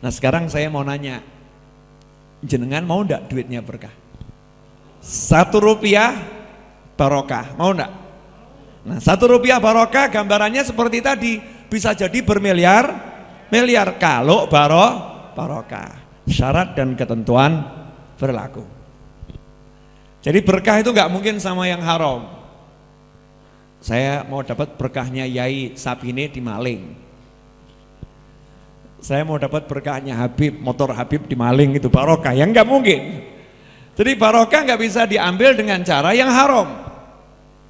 Nah sekarang saya mau nanya, jenengan mau ndak duitnya berkah? 1 rupiah barokah, mau ndak? Nah 1 rupiah barokah gambarannya seperti tadi, bisa jadi bermiliar-miliar kalau barokah. Syarat dan ketentuan berlaku. Jadi berkah itu nggak mungkin sama yang haram. Saya mau dapat berkahnya Yai Sapine dimaling. Saya mau dapat berkahnya Habib, motor Habib dimaling, itu barokah, yang nggak mungkin. Jadi barokah nggak bisa diambil dengan cara yang haram.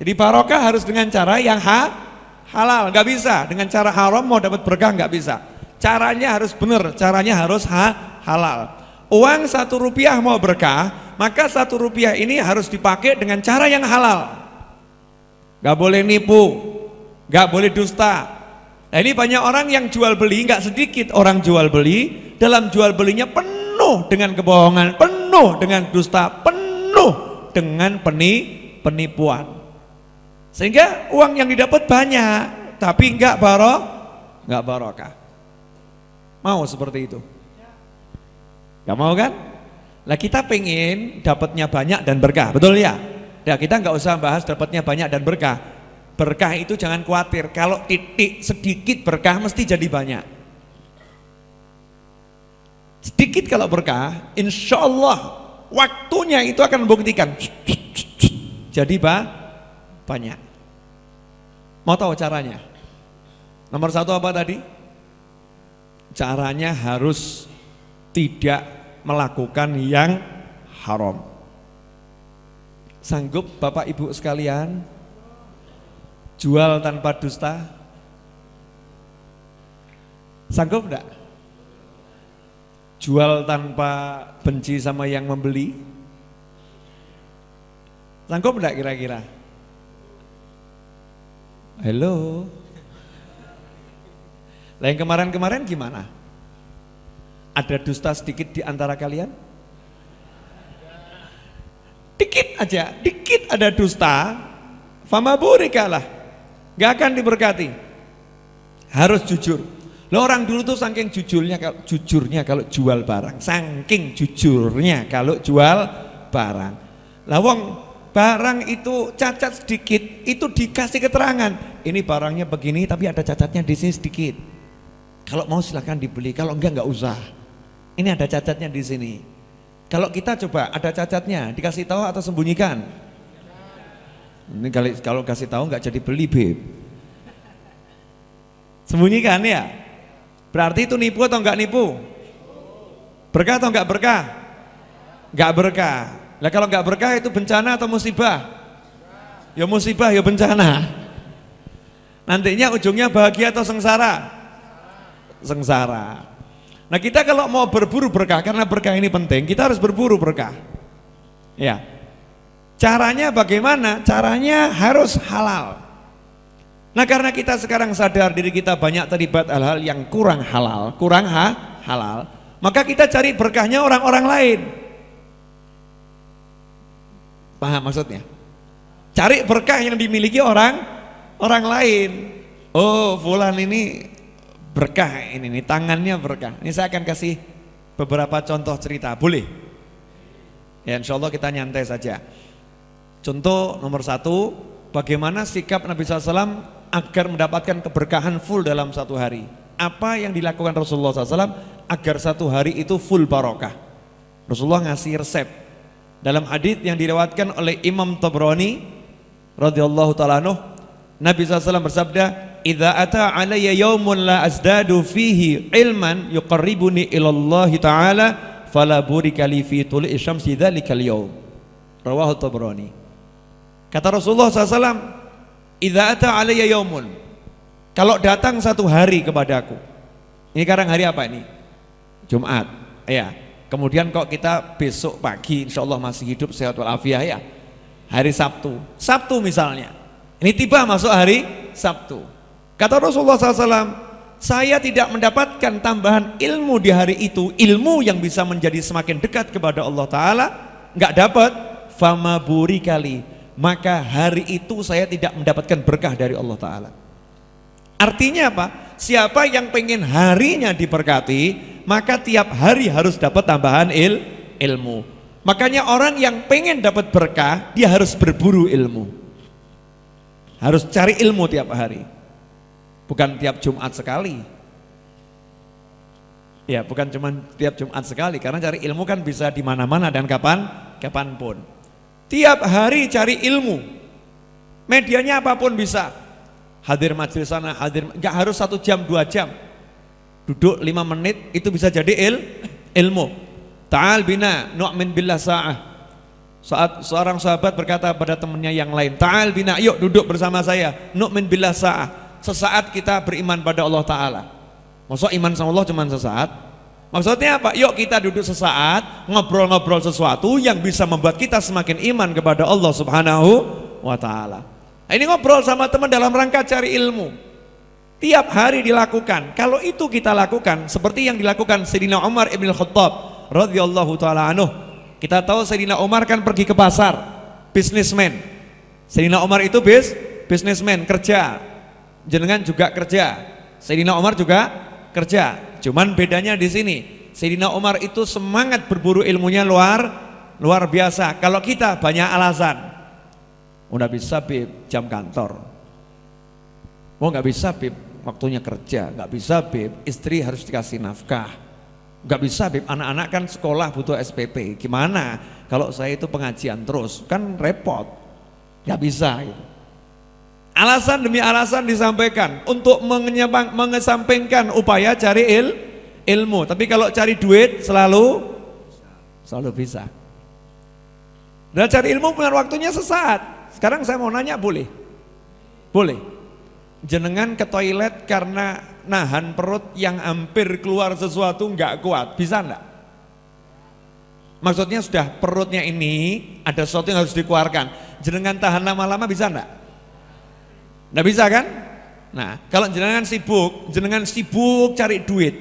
Jadi barokah harus dengan cara yang halal, nggak bisa. Dengan cara haram mau dapat berkah nggak bisa. Caranya harus benar, caranya harus halal. Uang 1 rupiah mau berkah, maka 1 rupiah ini harus dipakai dengan cara yang halal. Gak boleh nipu, gak boleh dusta. Nah ini banyak orang yang jual beli, gak sedikit orang jual beli, dalam jual belinya penuh dengan kebohongan, penuh dengan dusta, penuh dengan penipuan. Sehingga uang yang didapat banyak, tapi gak barokah. Mau seperti itu? Gak mau kan? Lah kita pengen dapatnya banyak dan berkah, betul ya? Ya kita nggak usah bahas dapatnya banyak dan berkah. Berkah itu jangan khawatir, kalau titik sedikit berkah mesti jadi banyak. Sedikit kalau berkah, insya Allah waktunya itu akan membuktikan jadi banyak. Mau tahu caranya? Nomor 1 apa tadi? Caranya harus tidak melakukan yang haram. Sanggup Bapak Ibu sekalian jual tanpa dusta? Sanggup enggak? Jual tanpa benci sama yang membeli? Sanggup enggak kira-kira? Halo. Lah yang kemarin-kemarin gimana? Ada dusta sedikit di antara kalian? Dikit aja, dikit ada dusta, fama burikalah, gak akan diberkati. Harus jujur. Loh orang dulu tuh saking jujurnya kalau jual barang, saking jujurnya kalau jual barang. Lah wong barang itu cacat sedikit, itu dikasih keterangan. Ini barangnya begini tapi ada cacatnya di sini sedikit. Kalau mau silahkan dibeli, kalau enggak usah. Ini ada cacatnya di sini. Kalau kita coba ada cacatnya, dikasih tahu atau sembunyikan? Ini kalau kasih tahu nggak jadi beli, Beb. Sembunyikan ya. Berarti itu nipu atau nggak nipu? Berkah atau nggak berkah? Nggak berkah. Nah kalau nggak berkah itu bencana atau musibah? Ya musibah, ya bencana. Nantinya ujungnya bahagia atau sengsara? Sengsara. Nah kita kalau mau berburu berkah, karena berkah ini penting, kita harus berburu berkah. Ya. Caranya bagaimana? Caranya harus halal. Nah karena kita sekarang sadar diri kita banyak terlibat hal-hal yang kurang halal, halal, maka kita cari berkahnya orang-orang lain. Paham maksudnya? Cari berkah yang dimiliki orang lain. Oh, fulan ini berkah, ini tangannya berkah. Ini saya akan kasih beberapa contoh cerita, boleh? Ya insya Allah kita nyantai saja. Contoh nomor 1, bagaimana sikap Nabi SAW agar mendapatkan keberkahan full dalam 1 hari. Apa yang dilakukan Rasulullah SAW agar 1 hari itu full barokah? Rasulullah ngasih resep. Dalam hadits yang diriwayatkan oleh Imam Tabrani radhiyallahu ta'ala anhu, Nabi SAW bersabda, "Idza ata alayya yaumun la azdadu fihi ilman yuqarribuni ila Allah taala fala burika li fi tulu'i syamsi dzalikal yaum." Rawahu Tabrani. Kata Rasulullah SAW, "Idza ata alayya yaumun." Kalau datang 1 hari kepadaku. Ini sekarang hari apa ini? Jumat. Ya. Kemudian kok kita besok pagi insyaallah masih hidup sehat walafiat ya. Hari Sabtu. Sabtu misalnya. Ini tiba masuk hari Sabtu. Kata Rasulullah SAW, saya tidak mendapatkan tambahan ilmu di hari itu, ilmu yang bisa menjadi semakin dekat kepada Allah Ta'ala, nggak dapat, fama burikali, maka hari itu saya tidak mendapatkan berkah dari Allah Ta'ala. Artinya apa? Siapa yang pengen harinya diberkati, maka tiap hari harus dapat tambahan ilmu. Makanya orang yang pengen dapat berkah, dia harus berburu ilmu. Harus cari ilmu tiap hari. Bukan tiap Jumat sekali. Ya, bukan cuma tiap Jumat sekali, karena cari ilmu kan bisa di mana-mana dan kapanpun. Tiap hari cari ilmu. Medianya apapun bisa. Hadir majelis sana, nggak harus 1 jam 2 jam. Duduk 5 menit itu bisa jadi ilmu. Ta'al bina nu'min billah sa'ah. Saat seorang sahabat berkata pada temannya yang lain, ta'al bina, yuk duduk bersama saya, nu'min billah sa'ah. Sesaat kita beriman pada Allah Ta'ala. Maksud iman sama Allah cuma sesaat? Maksudnya apa? Yuk kita duduk sesaat, ngobrol-ngobrol sesuatu yang bisa membuat kita semakin iman kepada Allah Subhanahu wa Ta'ala. Nah, ini ngobrol sama teman dalam rangka cari ilmu. Tiap hari dilakukan. Kalau itu kita lakukan seperti yang dilakukan Sayyidina Umar ibn Khattab radhiyallahu ta'ala anhu. Kita tahu Sayyidina Umar kan pergi ke pasar, bisnismen. Sayyidina Umar itu bisnismen, kerja. Jenengan juga kerja. Sayyidina Umar juga kerja. Cuman bedanya di sini, Sayyidina Umar itu semangat berburu ilmunya luar biasa. Kalau kita banyak alasan. Udah bisa bib, jam kantor. Oh nggak bisa bib, waktunya kerja. Nggak bisa bib, istri harus dikasih nafkah. Nggak bisa bib, anak-anak kan sekolah butuh SPP. Gimana kalau saya itu pengajian terus, kan repot. Nggak bisa gitu. Alasan demi alasan disampaikan untuk mengesampingkan upaya cari ilmu. Tapi kalau cari duit selalu bisa. Dan cari ilmu punya waktunya sesaat. Sekarang saya mau nanya, boleh? Boleh. Jenengan ke toilet karena nahan perut yang hampir keluar sesuatu nggak kuat, bisa enggak? Maksudnya sudah perutnya ini ada sesuatu yang harus dikeluarkan. Jenengan tahan lama-lama bisa enggak? Nggak bisa kan? Nah, kalau jenengan sibuk cari duit,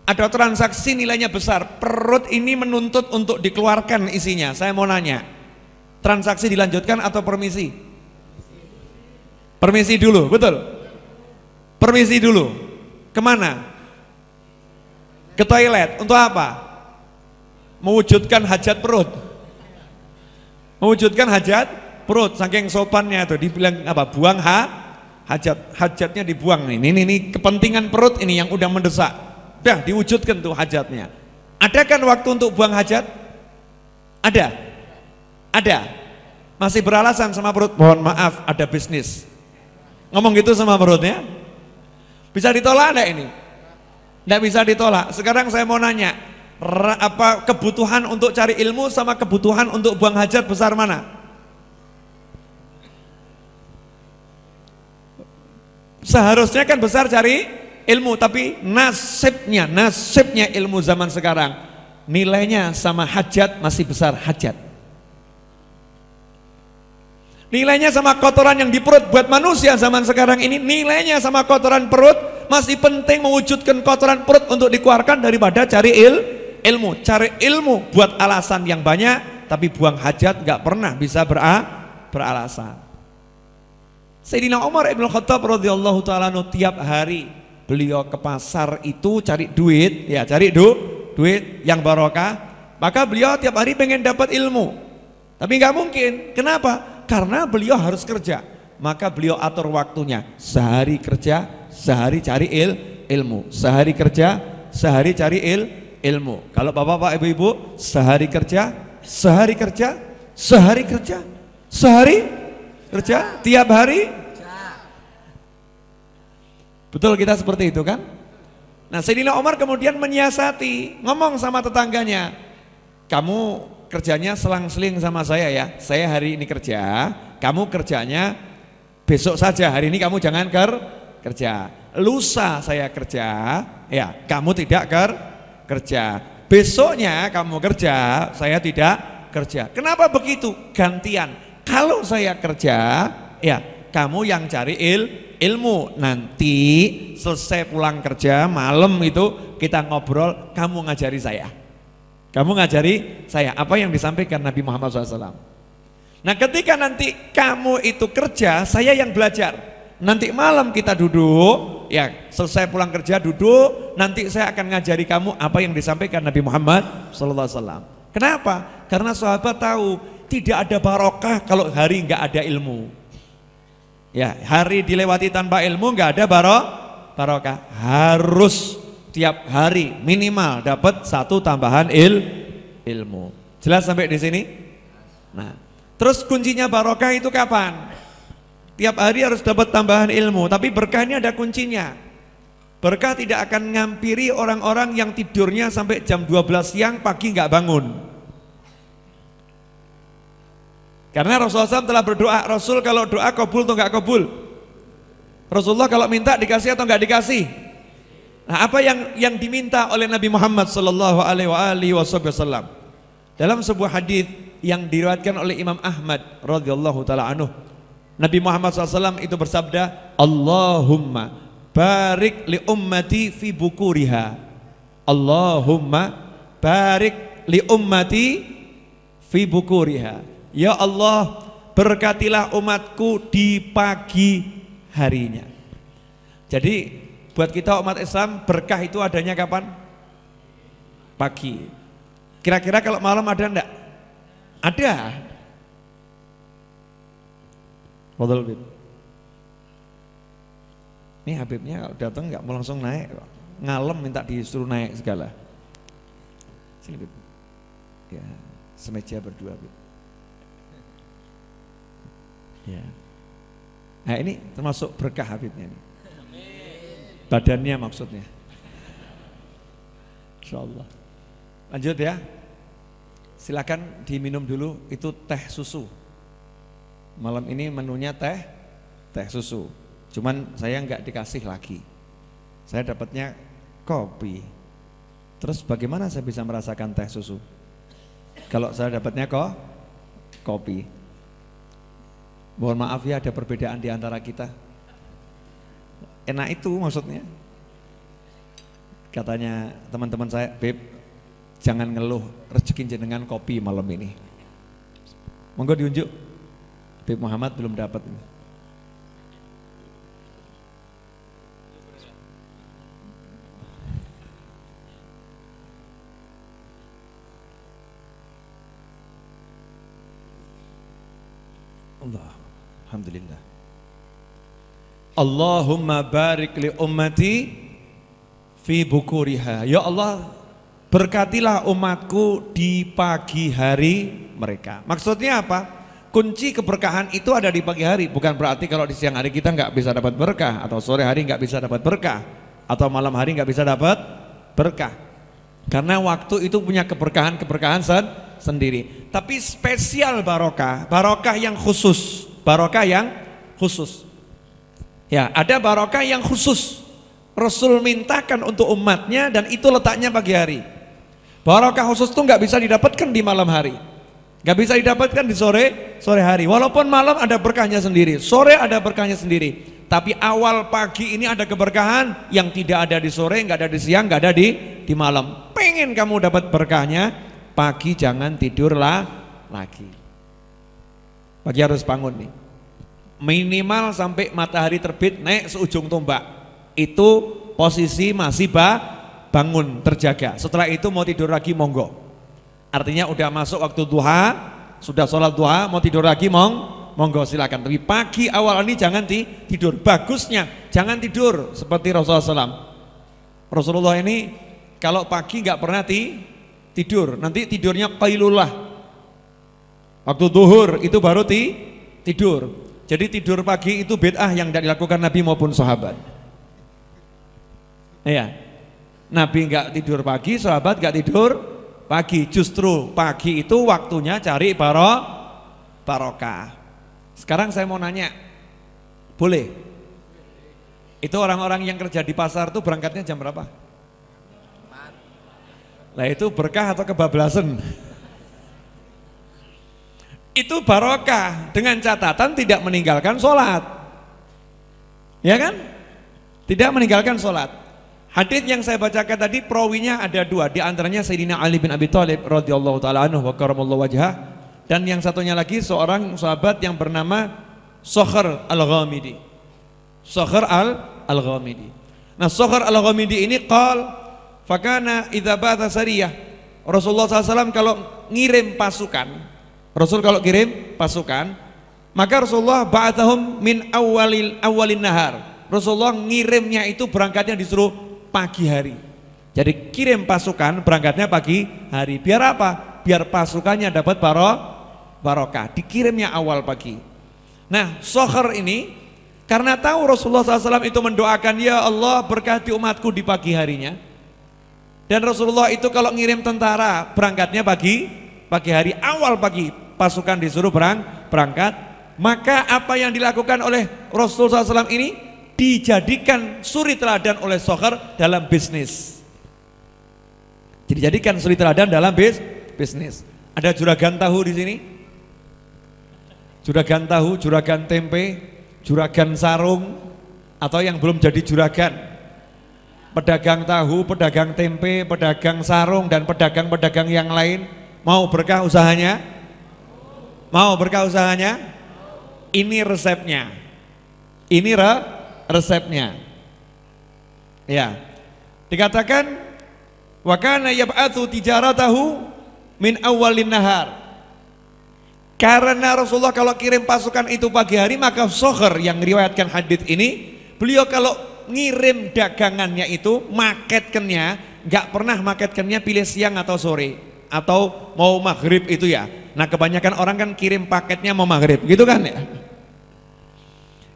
ada transaksi nilainya besar, perut ini menuntut untuk dikeluarkan isinya. Saya mau nanya, transaksi dilanjutkan atau permisi? Permisi dulu, betul? Permisi dulu. Kemana? Ke toilet. Untuk apa? Mewujudkan hajat perut. Mewujudkan hajat perut. Saking sopannya tuh dibilang apa? Buang hajatnya dibuang. Ini kepentingan perut ini yang udah mendesak. Udah diwujudkan tuh hajatnya. Ada kan waktu untuk buang hajat? Ada. Ada. Masih beralasan sama perut, mohon maaf ada bisnis. Ngomong gitu sama perutnya. Bisa ditolak enggak ini? Enggak bisa ditolak. Sekarang saya mau nanya, apa kebutuhan untuk cari ilmu sama kebutuhan untuk buang hajat besar mana? Seharusnya kan besar cari ilmu, tapi nasibnya ilmu zaman sekarang nilainya sama hajat masih besar hajat. Nilainya sama kotoran yang di perut buat manusia zaman sekarang ini, nilainya sama kotoran perut, masih penting mewujudkan kotoran perut untuk dikeluarkan daripada cari ilmu. Cari ilmu buat alasan yang banyak, tapi buang hajat nggak pernah bisa beralasan. Sayyidina Umar ibn Khattab radhiyallahu ta'ala tiap hari beliau ke pasar itu cari duit, ya cari duit yang barokah. Maka beliau tiap hari pengen dapat ilmu, tapi nggak mungkin. Kenapa? Karena beliau harus kerja, maka beliau atur waktunya. Sehari kerja, sehari cari ilmu. Sehari kerja, sehari cari ilmu. Kalau bapak-bapak, ibu-ibu, sehari kerja, sehari kerja, sehari kerja, sehari kerja, tiap hari. Betul kita seperti itu kan? Nah, Sayyidina Umar kemudian menyiasati, ngomong sama tetangganya, kamu kerjanya selang-seling sama saya ya. Saya hari ini kerja, kamu kerjanya besok saja. Hari ini kamu jangan kerja. Lusa saya kerja, ya kamu tidak kerja. Besoknya kamu kerja, saya tidak kerja. Kenapa begitu? Gantian. Kalau saya kerja, ya kamu yang cari ilmu. Nanti selesai pulang kerja malam itu kita ngobrol, kamu ngajari saya. Kamu ngajari saya apa yang disampaikan Nabi Muhammad SAW. Nah, ketika nanti kamu itu kerja, saya yang belajar. Nanti malam kita duduk, ya selesai pulang kerja duduk, nanti saya akan ngajari kamu apa yang disampaikan Nabi Muhammad SAW. Kenapa? Karena sahabat tahu tidak ada barokah kalau hari nggak ada ilmu. Ya, hari dilewati tanpa ilmu nggak ada barokah. Harus tiap hari minimal dapat satu tambahan ilmu. Jelas sampai di sini? Nah, terus kuncinya barokah itu kapan? Tiap hari harus dapat tambahan ilmu, tapi berkah ini ada kuncinya. Berkah tidak akan ngampiri orang-orang yang tidurnya sampai jam 12 siang pagi nggak bangun. Karena Rasulullah SAW telah berdoa, Rasul kalau doa kabul atau nggak kabul? Rasulullah kalau minta dikasih atau nggak dikasih? Nah, apa yang diminta oleh Nabi Muhammad Sallallahu Alaihi Wasallam? Dalam sebuah hadis yang diriwayatkan oleh Imam Ahmad radhiyallahu taala anhu, Nabi Muhammad SAW itu bersabda, Allahumma barik li ummati fi bukuriha. Allahumma barik li ummati fi bukuriha. Ya Allah, berkatilah umatku di pagi harinya. Jadi buat kita umat Islam, berkah itu adanya kapan? Pagi. Kira-kira kalau malam ada enggak? Ada. Modal Habib. Ini Habibnya datang nggak mau langsung naik, ngalem minta disuruh naik segala. Sini Habib. Ya, semeja berdua Habib. Ya. Nah ini termasuk berkah Habibnya nih. Badannya maksudnya. Insyaallah. Lanjut ya. Silakan diminum dulu, itu teh susu. Malam ini menunya teh susu. Cuman saya nggak dikasih lagi. Saya dapatnya kopi. Terus bagaimana saya bisa merasakan teh susu? Kalau saya dapatnya kopi. Mohon maaf ya, ada perbedaan di antara kita. Enak itu maksudnya. Katanya teman-teman saya, Beb, jangan ngeluh, rezeki jenengan kopi malam ini. Monggo diunjuk. Beb Muhammad belum dapat ini. Allah, alhamdulillah. Allahumma barik li ummati fi bukuriha. Ya Allah, berkatilah umatku di pagi hari mereka. Maksudnya apa? Kunci keberkahan itu ada di pagi hari. Bukan berarti kalau di siang hari kita nggak bisa dapat berkah, atau sore hari nggak bisa dapat berkah, atau malam hari nggak bisa dapat berkah. Karena waktu itu punya keberkahan sendiri. Tapi spesial barokah yang khusus, Ya, ada barokah yang khusus. Rasul mintakan untuk umatnya dan itu letaknya pagi hari. Barokah khusus itu nggak bisa didapatkan di malam hari. Gak bisa didapatkan di sore hari. Walaupun malam ada berkahnya sendiri, sore ada berkahnya sendiri. Tapi awal pagi ini ada keberkahan yang tidak ada di sore, nggak ada di siang, nggak ada di malam. Pengen kamu dapat berkahnya, pagi jangan tidurlah lagi. Pagi harus bangun nih. Minimal sampai matahari terbit naik seujung tombak. Itu posisi masih bangun, terjaga. Setelah itu mau tidur lagi monggo. Artinya udah masuk waktu duha, sudah sholat duha, mau tidur lagi monggo silakan. Tapi pagi awal ini jangan tidur. Bagusnya jangan tidur seperti Rasulullah SAW. Rasulullah ini kalau pagi nggak pernah tidur, nanti tidurnya qailulah. Waktu duhur itu baru tidur. Jadi tidur pagi itu bid'ah yang tidak dilakukan Nabi maupun sahabat. Iya, Nabi nggak tidur pagi, sahabat nggak tidur pagi. Justru pagi itu waktunya cari barokah. Sekarang saya mau nanya, boleh? Itu orang-orang yang kerja di pasar tuh berangkatnya jam berapa? Lah itu berkah atau kebablasan? Itu barokah dengan catatan tidak meninggalkan sholat, ya kan? Tidak meninggalkan sholat. Hadits yang saya bacakan tadi perawinya ada dua, di antaranya Sayyidina Ali bin Abi Thalib radhiyallahu taala anhu wa karamallahu wajhah, dan yang satunya lagi seorang sahabat yang bernama Sakhr al-Ghamidi. Sakhr al-Ghamidi. Nah, Sokhar al-Ghamidi ini fakana idza ba'atha sariyah. Rasulullah SAW kalau ngirim pasukan, Rasul kalau kirim pasukan, maka Rasulullah ba'athahum min awalin nahar. Rasulullah ngirimnya itu berangkatnya disuruh pagi hari. Jadi kirim pasukan berangkatnya pagi hari. Biar apa? Biar pasukannya dapat barokah. Dikirimnya awal pagi. Nah, Sokhar ini karena tahu Rasulullah SAW itu mendoakan, ya Allah berkati umatku di pagi harinya. Dan Rasulullah itu kalau ngirim tentara berangkatnya pagi hari, awal pagi pasukan disuruh berangkat. Maka apa yang dilakukan oleh Rasulullah SAW ini dijadikan suri teladan oleh Sokhar dalam bisnis. Dijadikan suri teladan dalam bisnis. Ada juragan tahu di sini? Juragan tahu, juragan tempe, juragan sarung, atau yang belum jadi juragan, pedagang tahu, pedagang tempe, pedagang sarung, dan pedagang-pedagang yang lain, mau berkah usahanya? Mau berkah usahanya? Ini resepnya. Ini resepnya. Ya. Dikatakan wa kana yab'atsu tijaratahu min awwalin nahar. Karena Rasulullah kalau kirim pasukan itu pagi hari, maka Sokhar yang meriwayatkan hadits ini, beliau kalau ngirim dagangannya itu maketkannya, nggak pernah maketkannya pilih siang atau sore atau mau maghrib itu ya. Nah, kebanyakan orang kan kirim paketnya mau maghrib gitu kan ya.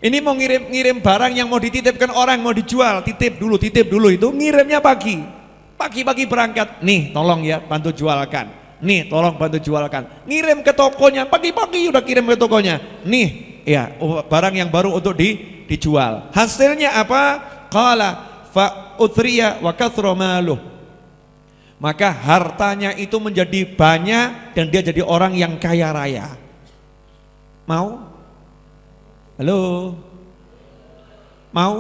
Ini mau ngirim barang yang mau dititipkan orang, mau dijual, titip dulu itu ngirimnya pagi berangkat. Nih tolong ya bantu jualkan. Nih tolong bantu jualkan. Ngirim ke tokonya pagi-pagi udah kirim ke tokonya. Nih ya barang yang baru untuk dijual. Hasilnya apa? Qala fa uthriya wa kathra maluh. Maka hartanya itu menjadi banyak dan dia jadi orang yang kaya raya. Mau? Halo? Mau?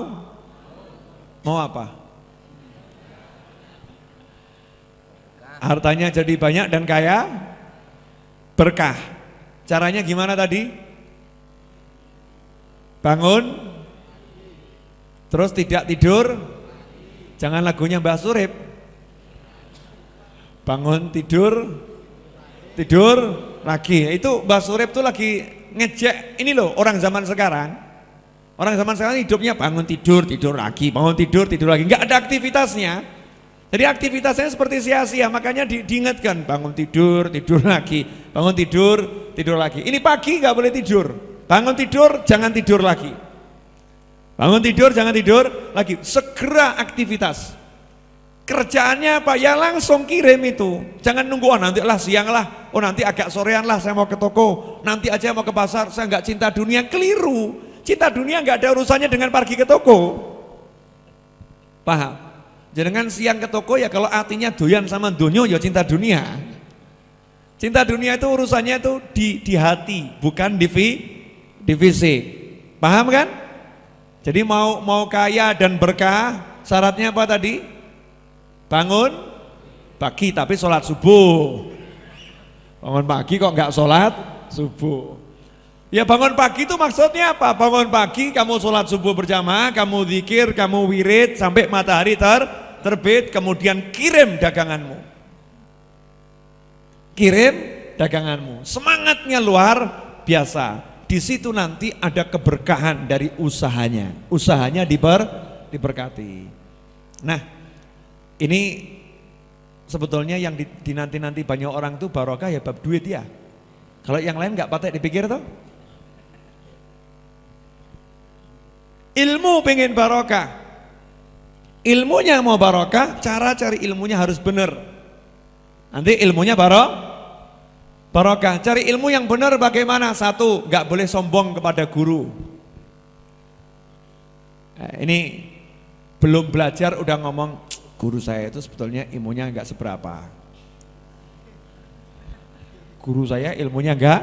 Mau apa? Hartanya jadi banyak dan kaya, berkah. Caranya gimana tadi? Bangun, terus tidak tidur. Jangan lagunya Mbah Surip. Bangun tidur lagi. Itu Mbah Surip tuh lagi ngejek ini loh orang zaman sekarang. Orang zaman sekarang hidupnya bangun tidur lagi, bangun tidur lagi. Nggak ada aktivitasnya. Jadi aktivitasnya seperti sia-sia, makanya diingatkan bangun tidur lagi, bangun tidur lagi. Ini pagi nggak boleh tidur, bangun tidur jangan tidur lagi, bangun tidur jangan tidur lagi. Segera aktivitas. Kerjaannya apa? Ya langsung kirim itu. Jangan nunggu nanti lah siang lah, nanti agak sorean lah saya mau ke toko, nanti aja mau ke pasar. Saya nggak cinta dunia, keliru. Cinta dunia nggak ada urusannya dengan pergi ke toko. Paham? Jangan siang ke toko ya kalau artinya doyan sama dunyo ya cinta dunia. Cinta dunia itu urusannya itu di hati, bukan di fisik. Paham kan? Jadi mau kaya dan berkah, syaratnya apa tadi? Bangun pagi tapi sholat subuh. Bangun pagi kok nggak sholat subuh? Ya bangun pagi itu maksudnya apa? Bangun pagi kamu sholat subuh berjamaah, kamu zikir, kamu wirid sampai matahari terbit, kemudian kirim daganganmu. Kirim daganganmu. Semangatnya luar biasa. Di situ nanti ada keberkahan dari usahanya. Usahanya diberkati. Nah, ini sebetulnya yang dinanti-nanti banyak orang tuh barokah ya bab duit ya. Kalau yang lain nggak patek dipikir tuh. Ilmu pengen barokah, ilmunya mau barokah, cara cari ilmunya harus benar. Nanti ilmunya barokah. Cari ilmu yang benar bagaimana? Satu, nggak boleh sombong kepada guru. Nah, ini belum belajar udah ngomong guru saya itu sebetulnya ilmunya nggak seberapa. Guru saya ilmunya nggak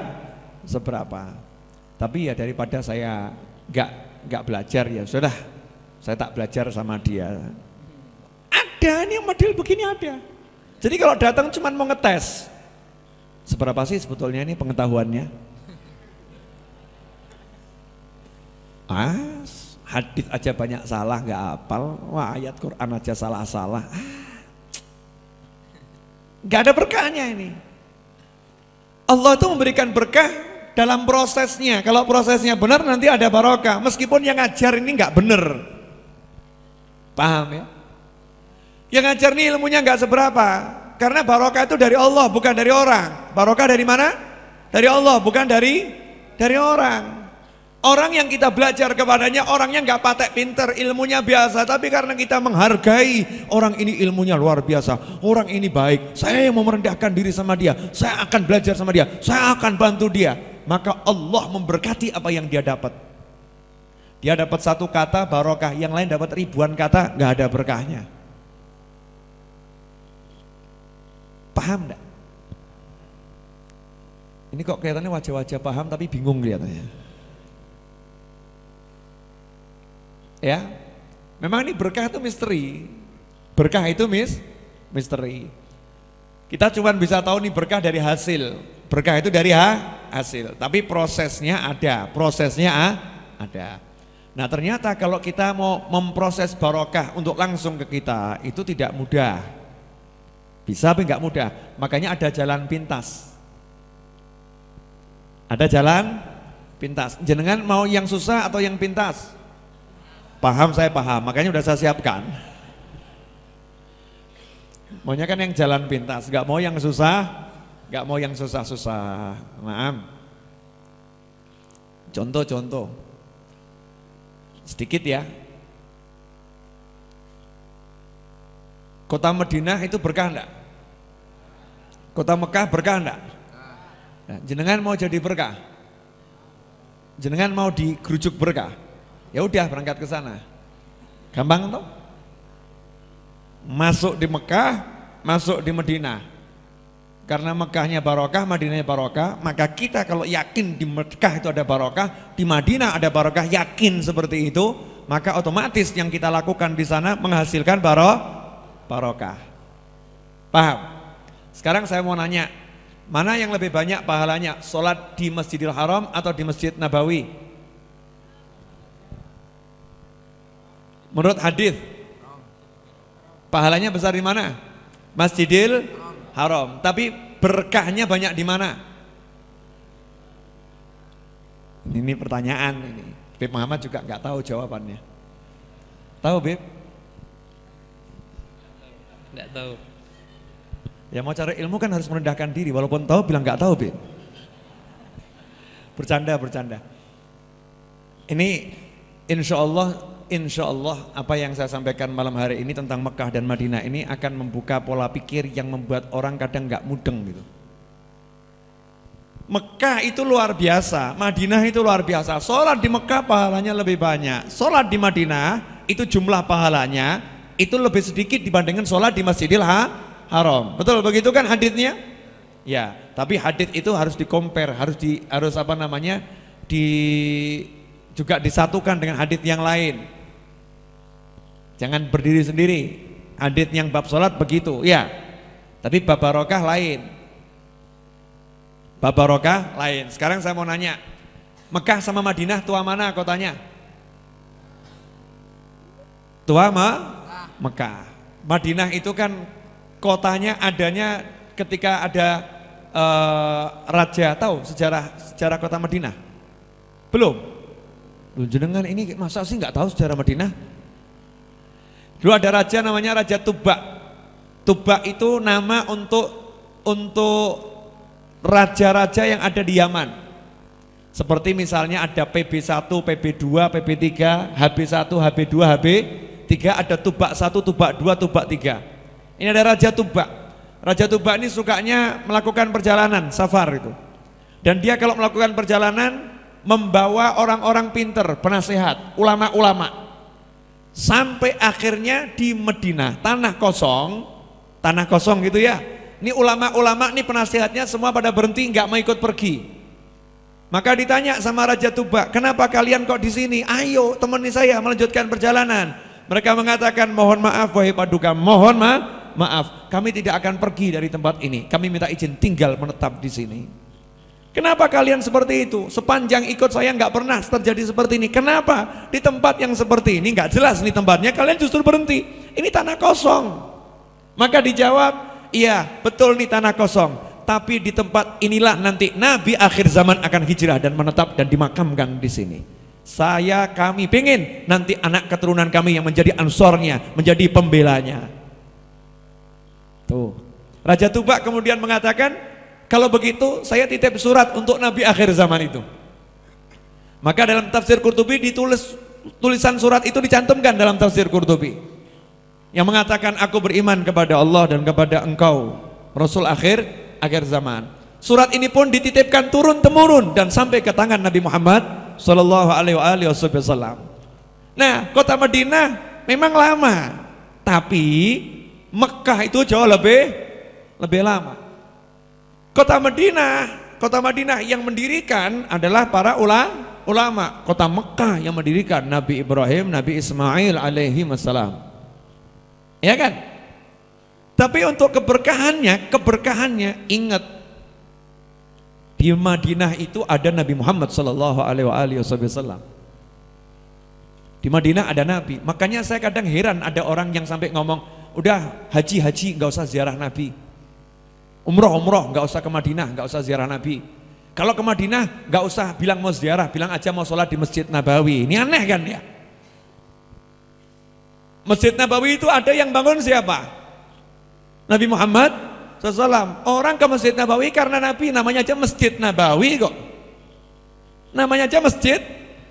seberapa. Tapi ya daripada saya nggak belajar ya sudah, saya tak belajar sama dia. Ada nih model begini ada. Jadi kalau datang cuma mau ngetes, seberapa sih sebetulnya ini pengetahuannya? Hadis aja banyak salah, nggak hafal. Wah, ayat Quran aja salah-salah. Nggak ada berkahnya ini. Allah itu memberikan berkah dalam prosesnya. Kalau prosesnya benar nanti ada barokah. Meskipun yang ngajar ini nggak benar. Paham ya? Yang ngajar ini ilmunya nggak seberapa. Karena barokah itu dari Allah, bukan dari orang. Barokah dari mana? Dari Allah, bukan dari orang. Orang yang kita belajar kepadanya orangnya nggak patek pinter, ilmunya biasa, tapi karena kita menghargai orang ini ilmunya luar biasa, orang ini baik, saya yang mau merendahkan diri sama dia, saya akan belajar sama dia, saya akan bantu dia, maka Allah memberkati apa yang dia dapat. Dia dapat satu kata barokah, yang lain dapat ribuan kata nggak ada berkahnya. Paham enggak? Ini kok kelihatannya wajah-wajah paham tapi bingung kelihatannya. Ya, memang ini berkah itu misteri. Berkah itu misteri. Kita cuma bisa tahu nih berkah dari hasil. Berkah itu dari hasil. Tapi prosesnya ada. Nah ternyata kalau kita mau memproses barokah untuk langsung ke kita itu tidak mudah. Bisa tapi nggak mudah. Makanya ada jalan pintas. Ada jalan pintas. Jenengan mau yang susah atau yang pintas? Paham, saya paham, makanya udah saya siapkan. Maunya kan yang jalan pintas, gak mau yang susah, gak mau yang susah-susah. Maaf. Contoh, sedikit ya. Kota Madinah itu berkah enggak? Kota Mekah berkah enggak? Nah, jenengan mau jadi berkah? Jenengan mau digerujuk berkah? Ya udah berangkat ke sana. Gampang toh? Masuk di Mekah, masuk di Madinah. Karena Mekahnya barokah, Madinahnya barokah, maka kita kalau yakin di Mekah itu ada barokah, di Madinah ada barokah, yakin seperti itu, maka otomatis yang kita lakukan di sana menghasilkan barokah. Paham? Sekarang saya mau nanya, mana yang lebih banyak pahalanya? Sholat di Masjidil Haram atau di Masjid Nabawi? Menurut hadis, pahalanya besar di mana? Masjidil Haram. Tapi berkahnya banyak di mana? Ini pertanyaan ini. Bib Muhammad juga nggak tahu jawabannya. Tahu Bib? Nggak tahu. Ya mau cari ilmu kan harus merendahkan diri. Walaupun tahu bilang nggak tahu Bib. Bercanda. Ini insya Allah apa yang saya sampaikan malam hari ini tentang Mekah dan Madinah ini akan membuka pola pikir yang membuat orang kadang nggak mudeng gitu. Mekah itu luar biasa, Madinah itu luar biasa. Sholat di Mekah pahalanya lebih banyak. Sholat di Madinah itu jumlah pahalanya itu lebih sedikit dibandingkan sholat di Masjidil Haram. Betul begitu kan haditsnya? Ya, tapi hadits itu harus di-compare, harus apa namanya? Juga disatukan dengan hadits yang lain. Jangan berdiri sendiri. Hadits yang bab sholat begitu, ya. Tapi bab barokah lain. Bab barokah lain. Sekarang saya mau nanya, Mekah sama Madinah tua mana kotanya? Tua Mekah. Madinah itu kan kotanya adanya ketika ada raja. Tahu sejarah kota Madinah? Belum. Jenengan ini masa sih nggak tahu sejarah Madinah? Dulu ada raja namanya Raja Tubak. Tubak itu nama untuk raja-raja yang ada di Yaman. Seperti misalnya ada PB1, PB2, PB3, HB1, HB2, HB3, ada Tubak 1, Tubak 2, Tubak 3. Ini ada Raja Tubak. Raja Tubak ini sukanya melakukan perjalanan, safar itu. Dan dia kalau melakukan perjalanan membawa orang-orang pinter, penasehat, ulama-ulama. Sampai akhirnya di Madinah, tanah kosong gitu ya. Ini ulama-ulama, ini penasehatnya semua pada berhenti, nggak mau ikut pergi. Maka ditanya sama Raja Tubak, kenapa kalian kok di sini? Ayo temani saya melanjutkan perjalanan. Mereka mengatakan, mohon maaf wahai paduka, mohon maaf, kami tidak akan pergi dari tempat ini. Kami minta izin tinggal menetap di sini. Kenapa kalian seperti itu? Sepanjang ikut saya nggak pernah terjadi seperti ini. Kenapa? Di tempat yang seperti ini nggak jelas nih tempatnya, kalian justru berhenti. Ini tanah kosong. Maka dijawab, iya betul nih tanah kosong. Tapi di tempat inilah nanti Nabi akhir zaman akan hijrah dan menetap dan dimakamkan di sini. Kami pengen nanti anak keturunan kami yang menjadi ansornya, menjadi pembelanya. Tuh. Raja Tuba kemudian mengatakan, kalau begitu saya titip surat untuk Nabi akhir zaman itu. Maka dalam tafsir Qurtubi tulisan surat itu dicantumkan dalam tafsir Qurtubi yang mengatakan, aku beriman kepada Allah dan kepada engkau Rasul akhir zaman. Surat ini pun dititipkan turun temurun dan sampai ke tangan Nabi Muhammad sallallahu alaihi wasallam. Nah, kota Madinah memang lama, tapi Mekah itu jauh lebih lama. Kota Madinah yang mendirikan adalah para ulama. Kota Mekah yang mendirikan Nabi Ibrahim, Nabi Ismail alaihi wassalam. Ya kan? Tapi untuk keberkahannya ingat, di Madinah itu ada Nabi Muhammad sallallahu alaihi wasallam. Di Madinah ada Nabi. Makanya saya kadang heran ada orang yang sampai ngomong, udah haji nggak usah ziarah Nabi. Umroh nggak usah ke Madinah, nggak usah ziarah Nabi. Kalau ke Madinah nggak usah bilang mau ziarah, bilang aja mau sholat di Masjid Nabawi. Ini aneh kan ya? Masjid Nabawi itu ada yang bangun siapa? Nabi Muhammad SAW. Orang ke Masjid Nabawi karena Nabi, namanya aja Masjid Nabawi kok. Namanya aja Masjid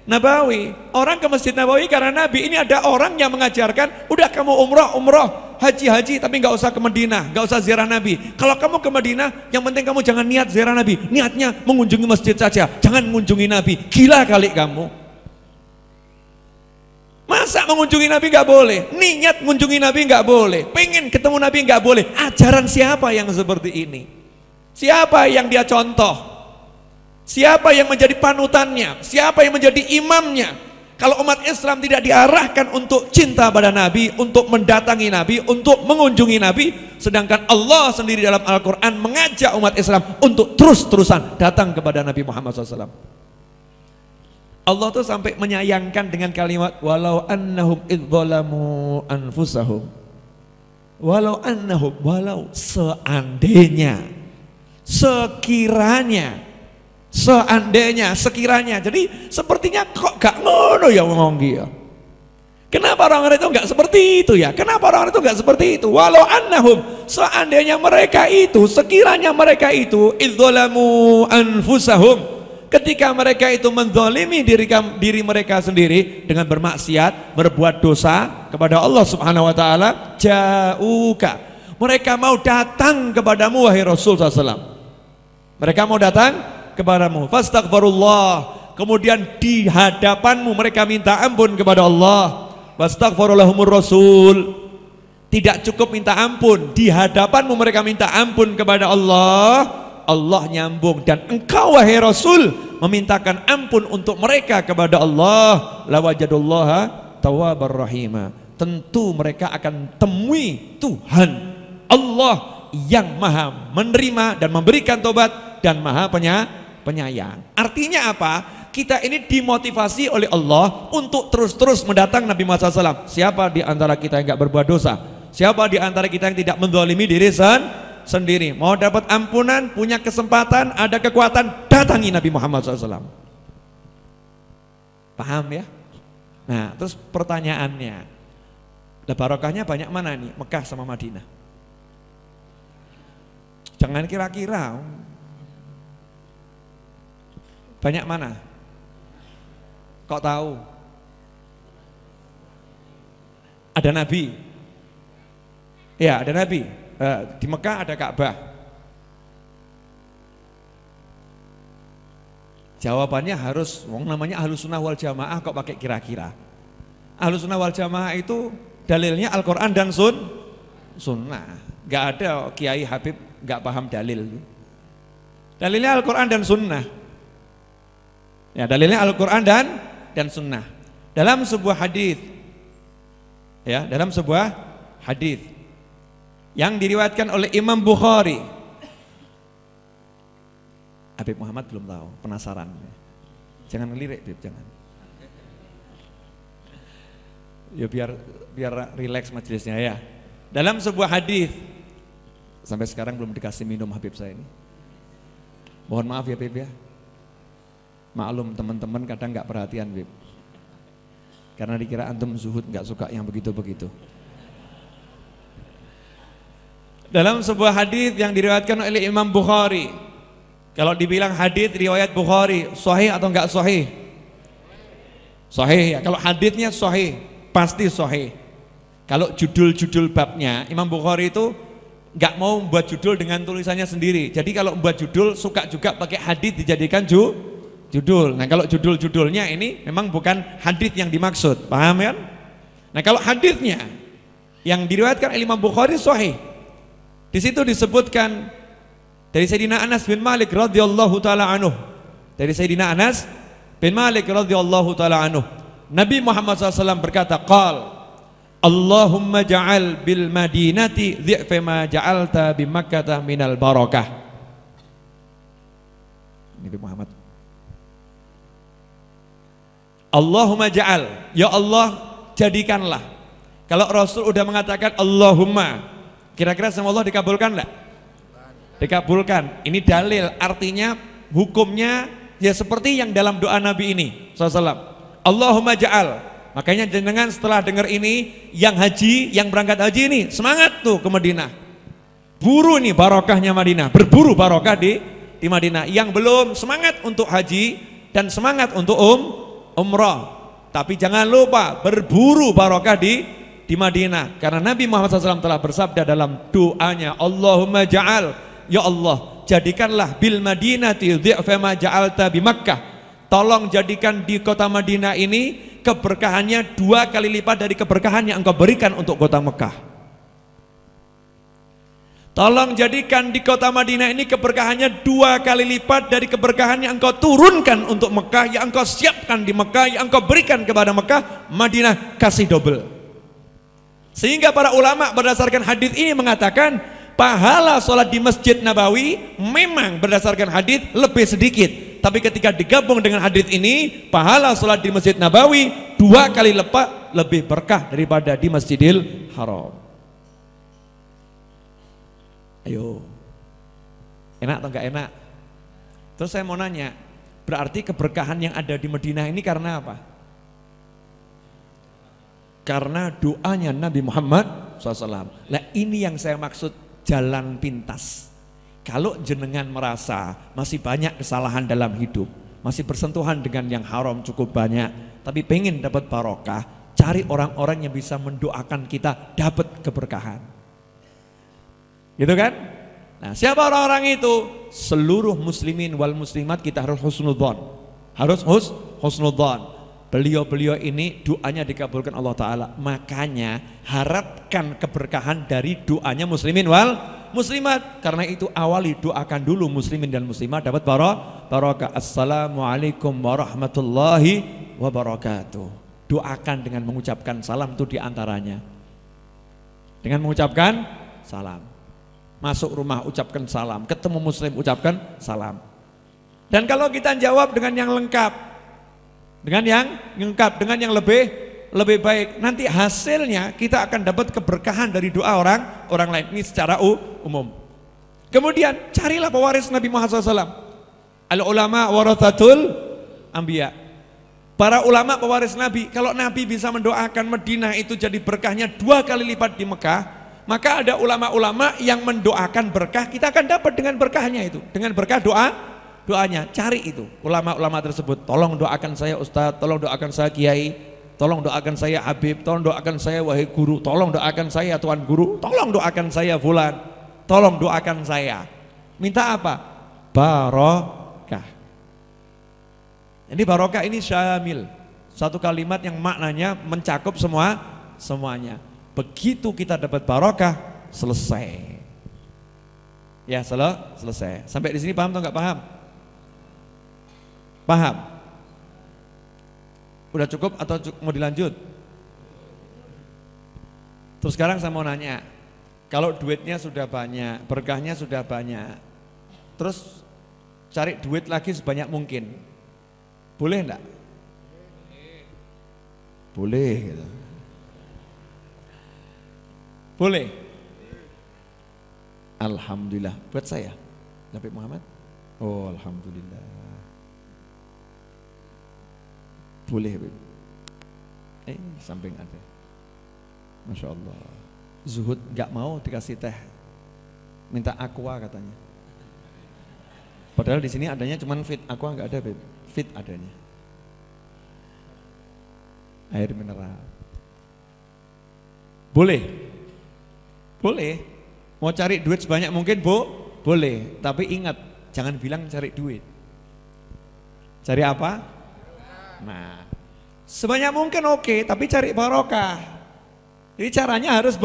Nabawi. Orang ke Masjid Nabawi karena Nabi. Ini ada orang yang mengajarkan, udah kamu umroh, haji, tapi nggak usah ke Madinah, nggak usah ziarah Nabi. Kalau kamu ke Madinah, yang penting kamu jangan niat ziarah Nabi, niatnya mengunjungi masjid saja, jangan mengunjungi Nabi. Gila kali kamu. Masa mengunjungi Nabi nggak boleh? Niat mengunjungi Nabi nggak boleh? Pengen ketemu Nabi nggak boleh? Ajaran siapa yang seperti ini? Siapa yang dia contoh? Siapa yang menjadi panutannya? Siapa yang menjadi imamnya? Kalau umat Islam tidak diarahkan untuk cinta pada Nabi, untuk mendatangi Nabi, untuk mengunjungi Nabi, sedangkan Allah sendiri dalam Al-Quran mengajak umat Islam untuk terus-terusan datang kepada Nabi Muhammad SAW. Allah tuh sampai menyayangkan dengan kalimat walau annahum idzalamu anfusahum, walau seandainya, sekiranya. Jadi sepertinya kok gak ngono ya ngomong dia. Kenapa orang-orang itu gak seperti itu ya? Kenapa orang-orang itu gak seperti itu? Walau annahum, seandainya mereka itu, sekiranya mereka itu idzalamu anfusahum, ketika mereka itu menzalimi diri mereka sendiri dengan bermaksiat, berbuat dosa kepada Allah Subhanahu wa taala, ja'uka, mereka mau datang kepadamu wahai Rasul SAW. Mereka mau datang kepadamu, fastaghfirullah, kemudian di hadapanmu mereka minta ampun kepada Allah, fastaghfirulahumur rasul. Tidak cukup minta ampun, di hadapanmu mereka minta ampun kepada Allah, Allah nyambung, dan engkau wahai Rasul memintakan ampun untuk mereka kepada Allah, lawajadullaha tawwabar rahima, tentu mereka akan temui Tuhan Allah yang maha menerima dan memberikan tobat dan maha penyayang. Artinya apa? Kita ini dimotivasi oleh Allah untuk terus-terus mendatang Nabi Muhammad SAW. Siapa di antara kita yang gak berbuat dosa? Siapa di antara kita yang tidak menzalimi diri sendiri? Mau dapat ampunan, punya kesempatan, ada kekuatan, datangi Nabi Muhammad SAW. Paham ya? Nah, terus pertanyaannya, barokahnya banyak mana nih? Mekah sama Madinah? Jangan kira-kira. Banyak mana? Kok tahu? Ada Nabi. Ya, ada Nabi. Di Mekah ada Ka'bah. Jawabannya harus, namanya Ahlus Sunnah wal Jamaah, kok pakai kira-kira? Ahlus Sunnah wal Jamaah itu dalilnya Al-Quran dan Sunnah. Gak ada Kiai Habib gak paham dalil. Dalilnya Al-Quran dan Sunnah. Ya, dalilnya Al-Quran dan Sunnah. Dalam sebuah hadis, ya, dalam sebuah hadis yang diriwayatkan oleh Imam Bukhari, Habib Muhammad belum tahu, penasaran. Jangan ngelirik, Habib, jangan. Ya biar rileks majelisnya ya. Dalam sebuah hadis, sampai sekarang belum dikasih minum Habib saya ini. Mohon maaf ya Habib ya. Maklum teman-teman kadang nggak perhatian Habib. Karena dikira antum zuhud nggak suka yang begitu-begitu. Dalam sebuah hadis yang diriwayatkan oleh Imam Bukhari, kalau dibilang hadis riwayat Bukhari, sahih atau enggak sahih? Sahih ya. Kalau hadisnya sahih, pasti sahih. Kalau judul-judul babnya, Imam Bukhari itu enggak mau membuat judul dengan tulisannya sendiri. Jadi kalau membuat judul suka juga pakai hadis dijadikan judul. Nah kalau judul-judulnya ini memang bukan hadis yang dimaksud, paham kan? Nah kalau hadisnya yang diriwayatkan oleh Imam Bukhari sahih. Di situ disebutkan dari Sayyidina Anas bin Malik radhiyallahu taala anhu. Dari Sayyidina Anas bin Malik radhiyallahu taala anhu. Nabi Muhammad SAW berkata, "Qal Allahumma ja'al bil Madinati dhi'fa ma ja'alta bi Makkah minal barakah." Nabi Muhammad. Allahumma ja'al, ya Allah jadikanlah. Kalau Rasul udah mengatakan Allahumma, kira-kira sama Allah dikabulkan enggak? Dikabulkan. Ini dalil, artinya hukumnya ya seperti yang dalam doa Nabi ini SAW. Allahumma ja'al. Makanya jenengan setelah dengar ini, yang haji, yang berangkat haji ini semangat tuh ke Madinah. Buru nih barokahnya Madinah, berburu barokah di Madinah. Yang belum semangat untuk haji dan semangat untuk umrah. Tapi jangan lupa berburu barokah di Madinah, karena Nabi Muhammad SAW telah bersabda dalam doanya, Allahumma ja'al, ya Allah jadikanlah bil Madinati dhi'fa ma ja'alta bi Makkah. Tolong jadikan di kota Madinah ini keberkahannya 2 kali lipat dari keberkahan yang engkau berikan untuk kota Mekah. Tolong jadikan di kota Madinah ini keberkahannya 2 kali lipat dari keberkahan yang engkau turunkan untuk Mekah, yang engkau siapkan di Mekah, yang engkau berikan kepada Mekah. Madinah kasih double. Sehingga para ulama berdasarkan hadis ini mengatakan pahala sholat di Masjid Nabawi memang berdasarkan hadis lebih sedikit, tapi ketika digabung dengan hadis ini, pahala sholat di Masjid Nabawi 2 kali lipat lebih berkah daripada di Masjidil Haram. Ayo, enak atau enggak enak? Terus saya mau nanya, berarti keberkahan yang ada di Madinah ini karena apa? Karena doanya Nabi Muhammad SAW. Nah ini yang saya maksud jalan pintas. Kalau jenengan merasa masih banyak kesalahan dalam hidup, masih bersentuhan dengan yang haram cukup banyak, tapi pengen dapat barokah, cari orang-orang yang bisa mendoakan kita dapat keberkahan. Gitu kan? Nah siapa orang-orang itu? Seluruh muslimin wal muslimat kita harus husnudzon. Harus husnudzon. Beliau-beliau ini doanya dikabulkan Allah Ta'ala. Makanya harapkan keberkahan dari doanya muslimin wal muslimat. Karena itu awali doakan dulu muslimin dan muslimat dapat barokah. Assalamualaikum warahmatullahi wabarakatuh. Doakan dengan mengucapkan salam, itu diantaranya. Dengan mengucapkan salam. Masuk rumah ucapkan salam, ketemu muslim ucapkan salam. Dan kalau kita jawab dengan yang lengkap, dengan yang lebih baik, nanti hasilnya kita akan dapat keberkahan dari doa orang lain. Ini secara umum. Kemudian carilah pewaris Nabi Muhammad SAW. Al ulama warathatul anbiya. Para ulama pewaris Nabi. Kalau Nabi bisa mendoakan Madinah itu jadi berkahnya 2 kali lipat di Mekah, maka ada ulama-ulama yang mendoakan berkah, kita akan dapat dengan berkahnya itu, dengan berkah doanya. Cari itu ulama-ulama tersebut. Tolong doakan saya Ustadz, tolong doakan saya Kiai, tolong doakan saya Habib, tolong doakan saya wahai guru, tolong doakan saya Tuan Guru, tolong doakan saya Fulan, tolong doakan saya. Minta apa? Barokah. Ini barokah ini syamil, satu kalimat yang maknanya mencakup semuanya. Begitu kita dapat barokah, selesai. Ya selesai. Sampai di sini paham atau enggak paham? Paham? Udah cukup atau mau dilanjut? Terus sekarang saya mau nanya, kalau duitnya sudah banyak, berkahnya sudah banyak, terus cari duit lagi sebanyak mungkin. Boleh enggak? Boleh gitu. Boleh. Alhamdulillah buat saya. Nabi Muhammad. Oh, alhamdulillah. Boleh, Habib. Samping ada. Masya Allah. Zuhud nggak mau dikasih teh, minta aqua katanya. Padahal di sini adanya cuman fit, aqua nggak ada, Habib. Fit adanya. Air mineral. Boleh. Boleh. Mau cari duit sebanyak mungkin, boleh. Tapi ingat, jangan bilang cari duit. Cari apa? Nah, sebanyak mungkin oke, tapi cari barokah. Jadi caranya harus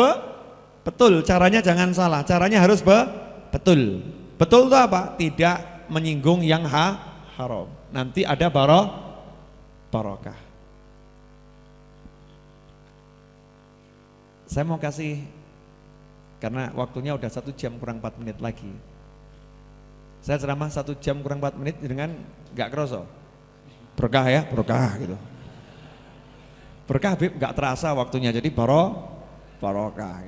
betul, caranya jangan salah, caranya harus betul. Betul itu apa? Tidak menyinggung yang haram. Nanti ada barokah. Saya mau kasih, karena waktunya udah 1 jam kurang 4 menit lagi. Saya ceramah 1 jam kurang 4 menit dengan gak kerasa. Berkah ya, berkah gitu. Berkah, Habib, gak terasa waktunya, jadi barokah.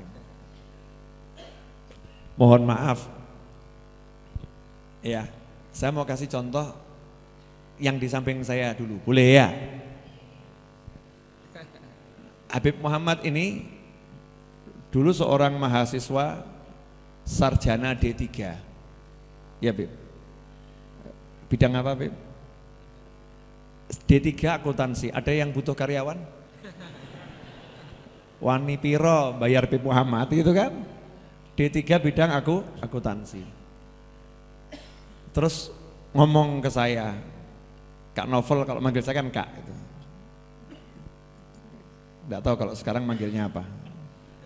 Mohon maaf. Ya, saya mau kasih contoh yang di samping saya dulu, boleh ya? Habib Muhammad ini dulu seorang mahasiswa sarjana D3. Ya, Habib. Bidang apa, Habib? D3 akuntansi. Ada yang butuh karyawan? Wani piro bayar Habib Muhammad gitu kan? D3 bidang akuntansi. Terus ngomong ke saya, Kak Novel, kalau manggil saya kan Kak gitu. Nggak tahu kalau sekarang manggilnya apa.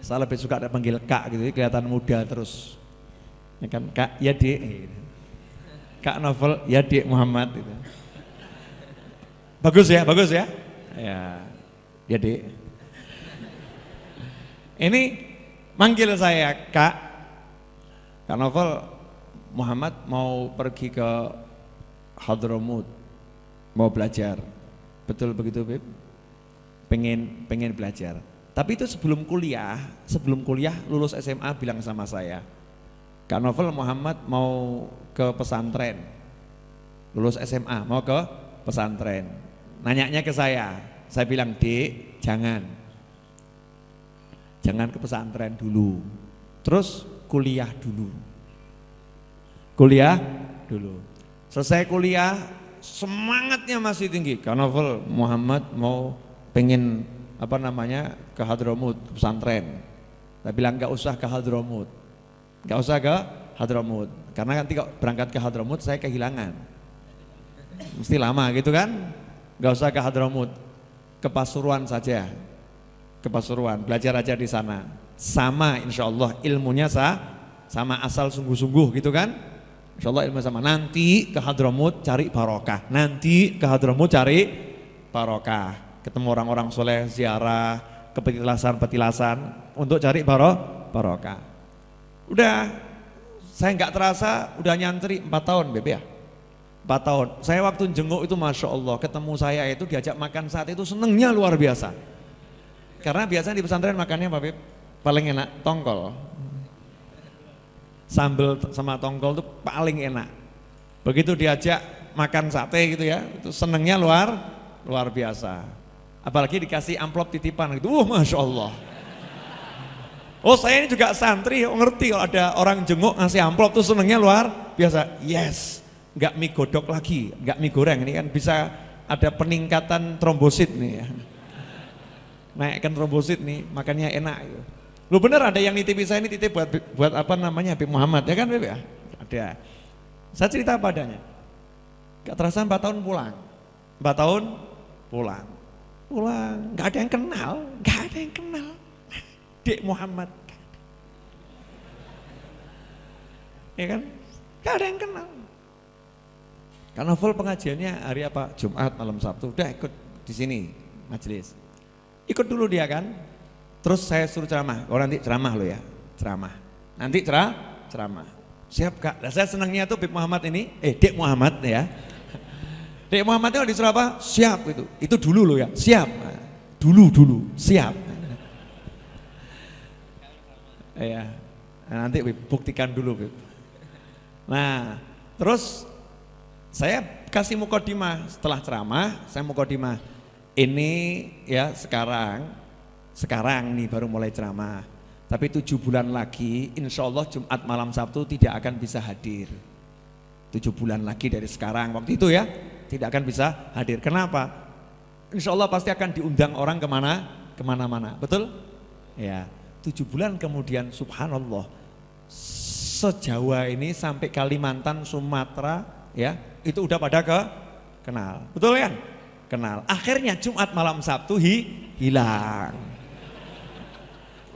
Saya lebih suka ada panggil Kak gitu, kelihatan muda terus. Ya kan, Kak, ya Dek gitu. Kak Novel, ya Dek Muhammad gitu. Bagus ya, bagus ya. Ya Dek. Ini manggil saya Kak Novel, Muhammad mau pergi ke Hadramut, mau belajar. Betul begitu, Beb? Pengen belajar. Tapi itu sebelum kuliah lulus SMA bilang sama saya, Kak Novel, Muhammad mau ke pesantren. Lulus SMA mau ke pesantren. Nanyanya ke saya bilang, Dek, jangan ke pesantren dulu. Terus kuliah dulu. Selesai kuliah, semangatnya masih tinggi. Kak Novel, Muhammad mau pengen ke Hadramut, ke pesantren. Saya bilang nggak usah ke Hadramut, karena nanti kalau berangkat ke Hadramut saya kehilangan, mesti lama gitu kan. Nggak usah ke Hadramut, ke Pasuruan saja, belajar aja di sana. Sama, insya Allah ilmunya sama, asal sungguh-sungguh gitu kan. Insya Allah ilmu sama. Nanti ke Hadramut cari barokah. Ketemu orang-orang soleh, ziarah, ke petilasan untuk cari barokah. Udah, saya nggak terasa udah nyantri 4 tahun, Beb ya. 4 tahun. Saya waktu jenguk itu Masya Allah, ketemu saya itu diajak makan saat itu senengnya luar biasa. Karena biasanya di pesantren makannya apa, Beb? Paling enak tongkol. Sambal sama tongkol itu paling enak. Begitu diajak makan sate gitu ya, itu senengnya luar biasa. Apalagi dikasih amplop titipan gitu, Masya Allah. Oh, saya ini juga santri, ngerti kalau ada orang jenguk ngasih amplop tuh senengnya luar biasa. Yes, nggak mie godok lagi, nggak mie goreng, ini kan bisa ada peningkatan trombosit nih ya. Naikkan trombosit nih, makannya enak gitu. Lu bener ada yang nitip saya ini titip buat Habib Muhammad ya kan, Beb ya? Ada. Saya cerita apa adanya. Gak terasa 4 tahun pulang. 4 tahun pulang. Gak ada yang kenal. Dek Muhammad. Ya kan? Gak ada yang kenal. Karena full pengajiannya hari apa? Jumat, malam Sabtu. Udah ikut di sini majelis. Ikut dulu dia kan. Terus saya suruh ceramah. Oh nanti ceramah lo ya, ceramah. Nanti ceramah. Siap Kak. Nah, saya senangnya tuh Bib Muhammad ini, Dek Muhammad ya. Dek Muhammad itu disuruh apa? Siap itu. Itu dulu loh ya. Siap. Dulu siap. Ya. Nah, nanti Bib, buktikan dulu Bib. Nah, terus saya kasih mukodimah setelah ceramah, saya mukodimah. Ini ya sekarang nih baru mulai ceramah. Tapi 7 bulan lagi insya Allah Jumat malam Sabtu tidak akan bisa hadir. 7 bulan lagi dari sekarang waktu itu ya tidak akan bisa hadir. Kenapa? Insya Allah pasti akan diundang orang kemana-mana. Betul? Ya 7 bulan kemudian subhanallah se-Jawa ini sampai Kalimantan, Sumatera ya itu udah pada kenal. Betul kan? Kenal. Akhirnya Jumat malam Sabtu hilang.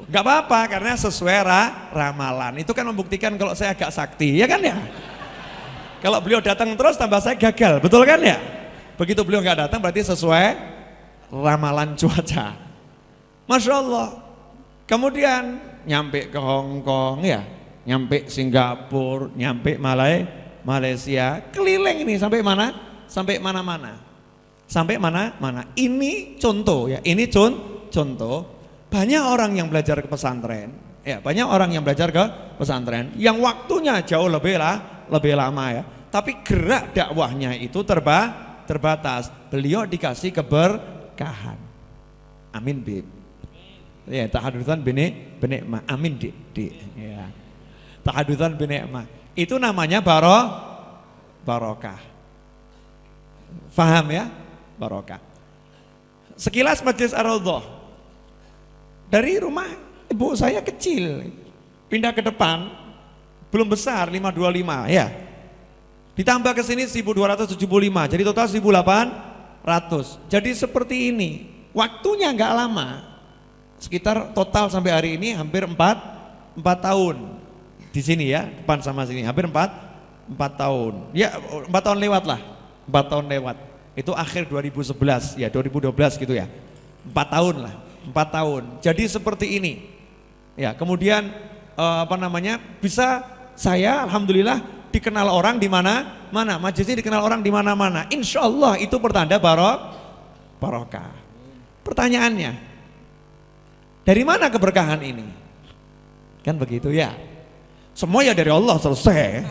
Gak apa-apa karena sesuai ramalan. Itu kan membuktikan kalau saya agak sakti, ya kan ya? Kalau beliau datang terus tambah saya gagal, betul kan ya? Begitu beliau nggak datang berarti sesuai ramalan cuaca. Masya Allah. Kemudian nyampe ke Hong Kong ya, nyampe Singapura, nyampe Malaysia, keliling ini sampai mana? Sampai mana-mana. Sampai mana-mana. Ini contoh ya, ini contoh. Banyak orang yang belajar ke pesantren, ya banyak orang yang belajar ke pesantren yang waktunya jauh lebih lama ya. Tapi gerak dakwahnya itu terbatas. Beliau dikasih keberkahan. Amin Bib. Ya tahadutsan binikmah. Amin Dik. Ya. Tahadutsan binikmah. Itu namanya barokah. Faham ya? Barokah. Sekilas Majelis Ar-Raudhah. Dari rumah ibu saya kecil, pindah ke depan, belum besar 525 ya. Ditambah ke sini 1275, jadi total 1800. Jadi seperti ini, waktunya nggak lama. Sekitar total sampai hari ini hampir 4 tahun. Di sini ya, depan sama sini hampir 4 tahun. Ya 4 tahun lewat lah. 4 tahun lewat. Itu akhir 2011 ya, 2012 gitu ya. 4 tahun lah. 4 tahun. Jadi seperti ini. Ya, kemudian bisa saya alhamdulillah dikenal orang di mana-mana. Majelis ini dikenal orang di mana-mana. Insya Allah itu pertanda barokah. Pertanyaannya, dari mana keberkahan ini? Kan begitu ya. Semua ya dari Allah selesai.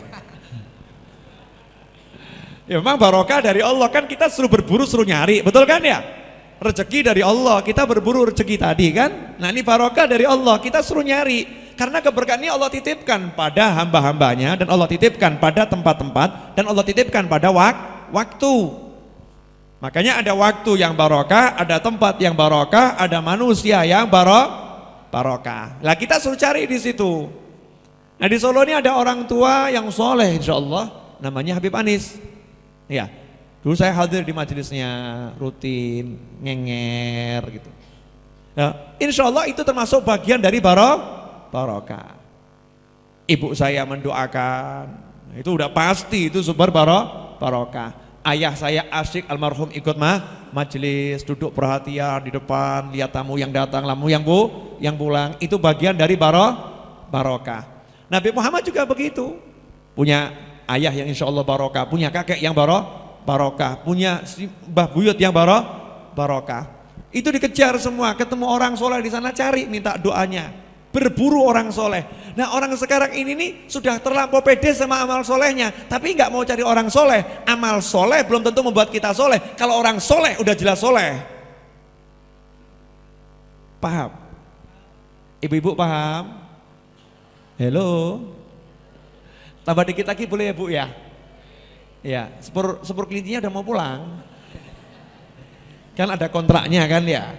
Ya memang barokah dari Allah, kan kita suruh berburu suruh nyari, betul kan ya? Rezeki dari Allah, kita berburu rezeki tadi kan. Nah ini barokah dari Allah, kita suruh nyari. Karena keberkahan ini Allah titipkan pada hamba-hambanya, dan Allah titipkan pada tempat-tempat, dan Allah titipkan pada waktu. Makanya ada waktu yang barokah, ada tempat yang barokah, ada manusia yang barokah. Lah kita suruh cari di situ. Nah di Solo ini ada orang tua yang soleh insya Allah, namanya Habib Anis. Ya. Dulu saya hadir di majelisnya rutin, ngenger gitu. Nah, insya Allah itu termasuk bagian dari barokah. Ibu saya mendoakan, itu udah pasti itu sumber barokah. Ayah saya asyik almarhum ikut majelis, duduk perhatian di depan, lihat tamu yang datang, tamu yang pulang, itu bagian dari barokah. Nabi Muhammad juga begitu, punya ayah yang insya Allah barokah, punya kakek yang barokah, punya mbah buyut yang barokah. Itu dikejar semua, ketemu orang soleh di sana cari, minta doanya, berburu orang soleh. Nah orang sekarang ini nih sudah terlampau pede sama amal solehnya, tapi nggak mau cari orang soleh. Amal soleh belum tentu membuat kita soleh. Kalau orang soleh udah jelas soleh. Paham? Ibu-ibu paham? Halo. Tambah dikit lagi boleh ya Bu ya? Ya, sepur kelincinya udah mau pulang. Kan ada kontraknya kan ya.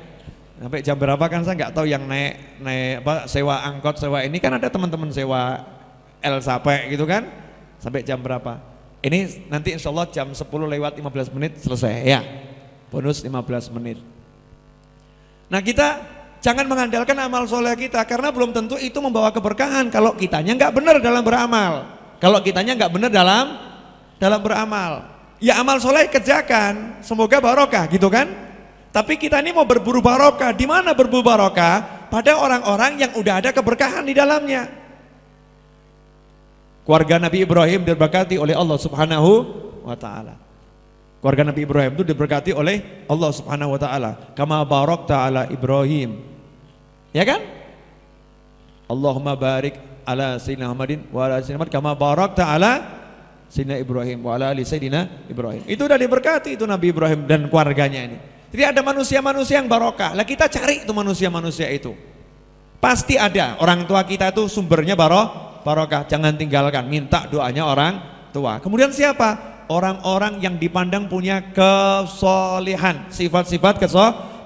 Sampai jam berapa kan saya nggak tahu, yang naik sewa angkot, sewa ini kan ada teman-teman sewa El Sape gitu kan. Sampai jam berapa? Ini nanti insya Allah jam 10 lewat 15 menit selesai ya. Bonus 15 menit. Nah kita jangan mengandalkan amal soleh kita, karena belum tentu itu membawa keberkahan kalau kitanya nggak benar dalam beramal. Kalau kitanya nggak benar dalam beramal, ya amal soleh kerjakan, semoga barokah gitu kan. Tapi kita ini mau berburu barokah, di mana berburu barokah? Pada orang-orang yang udah ada keberkahan di dalamnya. Keluarga Nabi Ibrahim diberkati oleh Allah Subhanahu wa taala. Keluarga Nabi Ibrahim itu diberkati oleh Allah Subhanahu wa taala. Kama barakta ala Ibrahim. Ya kan? Allahumma barik ala sayyidina Muhammadin wa ala sayyidina Muhammad kama barakta ala sayyidina Ibrahim wa ala ali sayyidina Ibrahim. Itu udah diberkati itu Nabi Ibrahim dan keluarganya ini. Jadi ada manusia-manusia yang barokah. Lah kita cari itu manusia-manusia itu. Pasti ada. Orang tua kita itu sumbernya barokah. Jangan tinggalkan, minta doanya orang tua. Kemudian siapa? Orang-orang yang dipandang punya kesolehan, sifat-sifat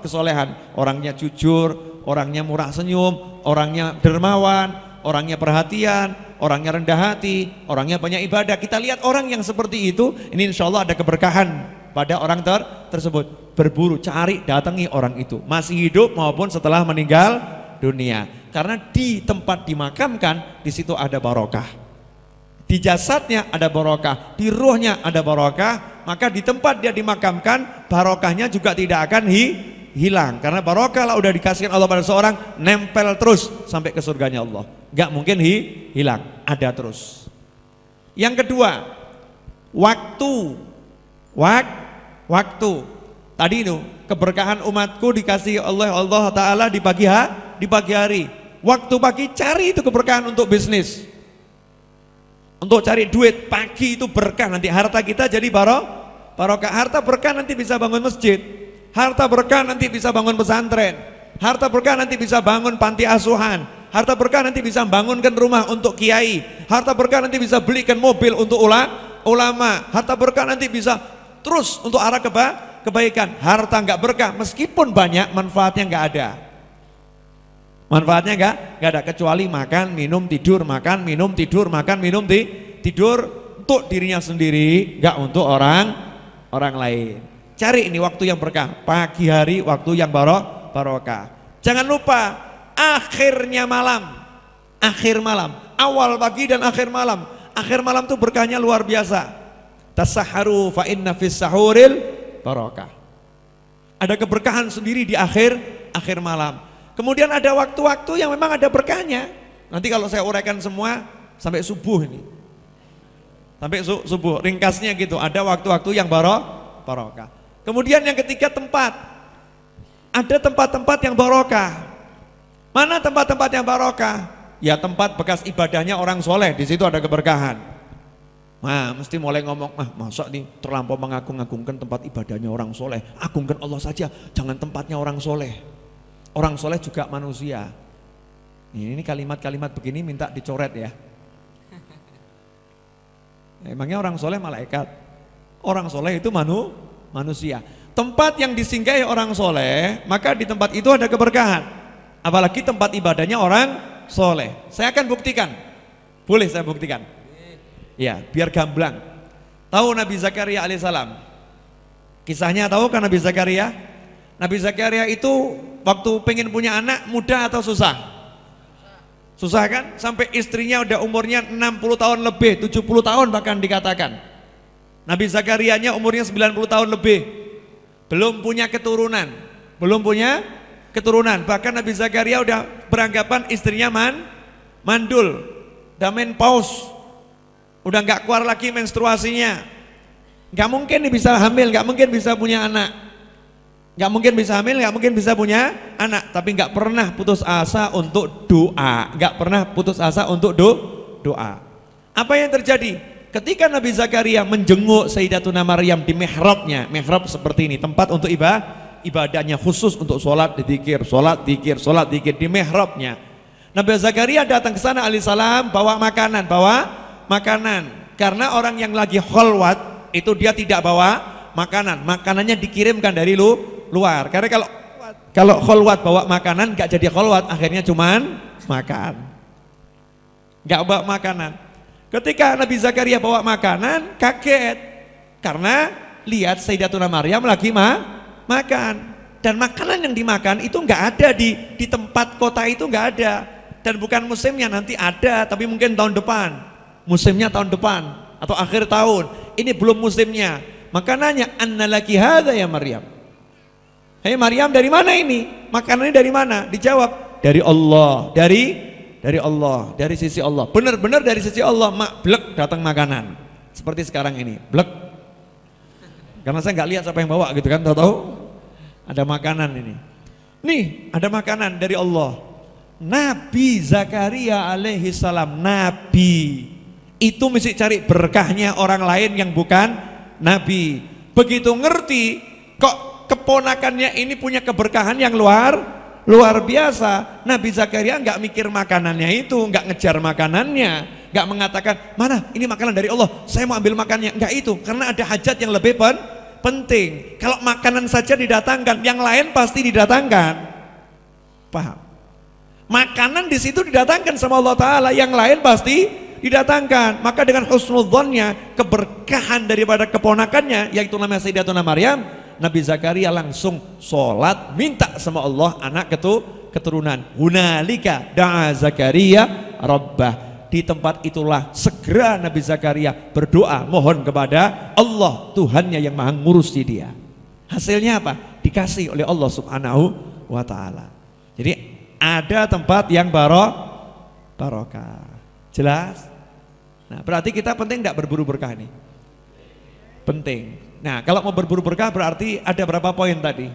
kesolehan. Orangnya jujur, orangnya murah senyum, orangnya dermawan, orangnya perhatian, orangnya rendah hati, orangnya banyak ibadah. Kita lihat orang yang seperti itu, ini insya Allah ada keberkahan pada orang tersebut. Berburu, cari, datangi orang itu, masih hidup maupun setelah meninggal dunia. Karena di tempat dimakamkan, di situ ada barokah. Di jasadnya ada barokah, di ruhnya ada barokah, maka di tempat dia dimakamkan, barokahnya juga tidak akan hilang. Karena barokah lah udah dikasihkan Allah pada seorang, nempel terus sampai ke surganya Allah. Gak mungkin hilang, ada terus. Yang kedua, waktu. Tadi itu keberkahan umatku dikasih oleh Allah Ta'ala di pagi hari. Waktu pagi cari itu keberkahan untuk bisnis, untuk cari duit. Pagi itu berkah, nanti harta kita jadi barokah. Harta berkah nanti bisa bangun masjid, harta berkah nanti bisa bangun pesantren, harta berkah nanti bisa bangun panti asuhan, harta berkah nanti bisa bangunkan rumah untuk kiai, harta berkah nanti bisa belikan mobil untuk ulama, harta berkah nanti bisa terus untuk arah kebaikan. Harta nggak berkah meskipun banyak, manfaatnya nggak ada. Manfaatnya nggak ada kecuali makan, minum, tidur, makan, minum, tidur, makan, minum, tidur untuk dirinya sendiri, nggak untuk orang lain. Cari ini waktu yang berkah, pagi hari waktu yang barokah. Jangan lupa akhirnya malam, akhir malam, awal pagi dan akhir malam. Akhir malam tuh berkahnya luar biasa. Tasaharu fa inna fis sahuril barokah. Ada keberkahan sendiri di akhir malam. Kemudian ada waktu-waktu yang memang ada berkahnya. Nanti kalau saya uraikan semua sampai subuh ini. Sampai subuh, ringkasnya gitu. Ada waktu-waktu yang barokah. Kemudian yang ketiga tempat. Ada tempat-tempat yang barokah. Mana tempat-tempat yang barokah? Ya tempat bekas ibadahnya orang soleh, di situ ada keberkahan. Nah, mesti mulai ngomong, masa nih terlampau mengagung-agungkan tempat ibadahnya orang soleh. Agungkan Allah saja, jangan tempatnya orang soleh. Orang soleh juga manusia. Ini kalimat-kalimat begini minta dicoret ya. Emangnya orang soleh malaikat? Orang soleh itu manusia. Tempat yang disinggahi orang soleh, maka di tempat itu ada keberkahan. Apalagi tempat ibadahnya orang soleh. Saya akan buktikan. Boleh saya buktikan? Ya, biar gamblang. Tahu Nabi Zakaria alaihissalam? Kisahnya tahu kan Nabi Zakaria? Nabi Zakaria itu waktu pengen punya anak mudah atau susah? Susah kan? Sampai istrinya udah umurnya 60 tahun lebih, 70 tahun bahkan dikatakan. Nabi Zakarianya umurnya 90 tahun lebih. Belum punya keturunan. Bahkan Nabi Zakaria udah beranggapan istrinya mandul, udah menopause, udah nggak keluar lagi menstruasinya. Nggak mungkin nih bisa hamil, nggak mungkin bisa punya anak. Nggak mungkin bisa hamil, nggak mungkin bisa punya anak. Tapi nggak pernah putus asa untuk doa. Doa. Apa yang terjadi? Ketika Nabi Zakaria menjenguk Sayyidatuna Maryam di mihrabnya. Mihrab seperti ini, tempat untuk ibadahnya khusus untuk sholat, dikir di mihrabnya. Nabi Zakaria datang ke sana alaihissalam bawa makanan. Karena orang yang lagi kholwat itu dia tidak bawa makanannya dikirimkan dari luar. Karena kalau kholwat bawa makanan gak jadi kholwat, akhirnya cuman makan, gak bawa makanan. Ketika Nabi Zakaria bawa makanan, kaget karena lihat Sayyidatuna Maryam lagi makan, dan makanan yang dimakan itu gak ada di tempat kota itu, gak ada, dan bukan musimnya. Nanti ada, tapi mungkin tahun depan, musimnya tahun depan atau akhir tahun. Ini belum musimnya. Maka nanya, anna laki hadza ya Maryam. Hei Maryam, dari mana ini? Makanannya dari mana? Dijawab, dari Allah, dari Allah, dari sisi Allah. Benar-benar dari sisi Allah, blek datang makanan. Seperti sekarang ini, blek. Karena saya nggak lihat siapa yang bawa gitu kan, tahu-tahu ada makanan ini. Nih, ada makanan dari Allah. Nabi Zakaria alaihi salam, nabi. Itu mesti cari berkahnya orang lain yang bukan nabi. Begitu ngerti kok keponakannya ini punya keberkahan yang luar biasa. Nabi Zakaria nggak mikir makanannya itu, nggak ngejar makanannya, nggak mengatakan mana ini makanan dari Allah, saya mau ambil makannya, nggak itu, karena ada hajat yang lebih penting. Kalau makanan saja didatangkan, yang lain pasti didatangkan. Paham? Makanan di situ didatangkan sama Allah Taala, yang lain pasti didatangkan. Maka dengan husnudzonnya, keberkahan daripada keponakannya, yaitu namanya Sayyidatuna Maryam, Nabi Zakaria langsung sholat minta sama Allah anak keturunan. Hunalika da'a Zakaria rabbah. Di tempat itulah segera Nabi Zakaria berdoa mohon kepada Allah, Tuhannya yang maha ngurusi dia. Hasilnya apa? Dikasih oleh Allah subhanahu wa ta'ala. Jadi ada tempat yang barokah. Jelas? Nah, berarti kita penting tidak berburu berkah ini? Penting. Nah, kalau mau berburu berkah berarti ada berapa poin tadi?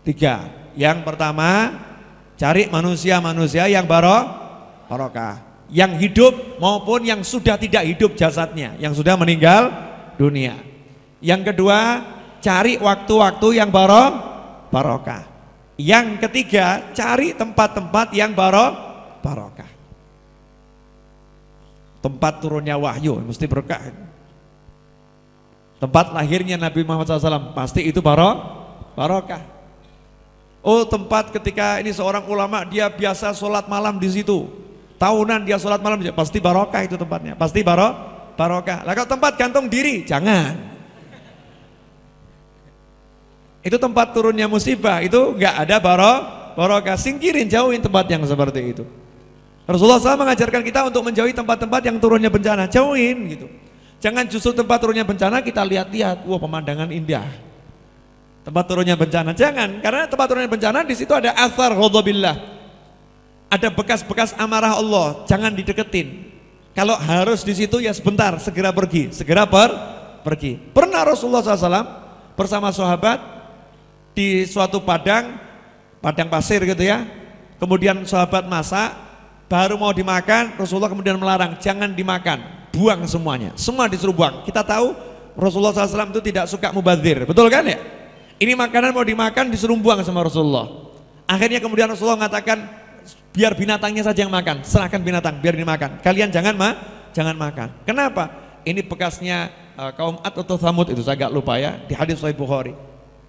3. Yang pertama, cari manusia-manusia yang barokah, yang hidup maupun yang sudah tidak hidup jasadnya, yang sudah meninggal dunia. Yang kedua, cari waktu-waktu yang barokah. Yang ketiga, cari tempat-tempat yang barokah. Tempat turunnya wahyu mesti berkah. Tempat lahirnya Nabi Muhammad SAW pasti itu barokah. Oh, tempat ketika ini seorang ulama dia biasa sholat malam di situ, tahunan dia sholat malam, pasti barokah itu tempatnya, pasti barokah. Lah kalau tempat gantung diri, jangan. Itu tempat turunnya musibah, itu nggak ada barokah. Singkirin, jauhin tempat yang seperti itu. Rasulullah SAW mengajarkan kita untuk menjauhi tempat-tempat yang turunnya bencana, jauhin gitu. Jangan justru tempat turunnya bencana kita lihat-lihat, wah pemandangan indah. Tempat turunnya bencana, jangan, karena tempat turunnya bencana di situ ada athar ghadabillah. Ada bekas-bekas amarah Allah, jangan dideketin. Kalau harus di situ ya sebentar, segera pergi, pergi. Pernah Rasulullah SAW bersama sahabat di suatu padang pasir gitu ya. Kemudian sahabat masak, baru mau dimakan, Rasulullah kemudian melarang, jangan dimakan, buang semuanya, semua disuruh buang. Kita tahu Rasulullah SAW itu tidak suka mubadzir, betul kan ya? Ini makanan mau dimakan disuruh buang sama Rasulullah. Akhirnya kemudian Rasulullah mengatakan, biar binatangnya saja yang makan, serahkan binatang biar dimakan, kalian jangan makan. Kenapa? Ini bekasnya kaum Ad atau Tsamud, itu saya agak lupa ya, di hadis Sahih Bukhari,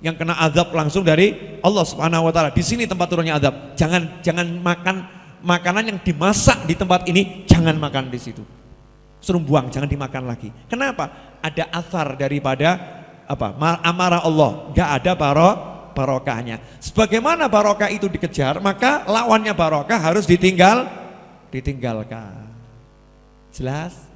yang kena azab langsung dari Allah Subhanahu wa taala. Di sini tempat turunnya azab. Jangan makan makanan yang dimasak di tempat ini, jangan makan di situ. Suruh buang, jangan dimakan lagi. Kenapa? Ada athar daripada amarah Allah, enggak ada barokahnya. Sebagaimana barokah itu dikejar, maka lawannya barokah harus ditinggalkan. Jelas?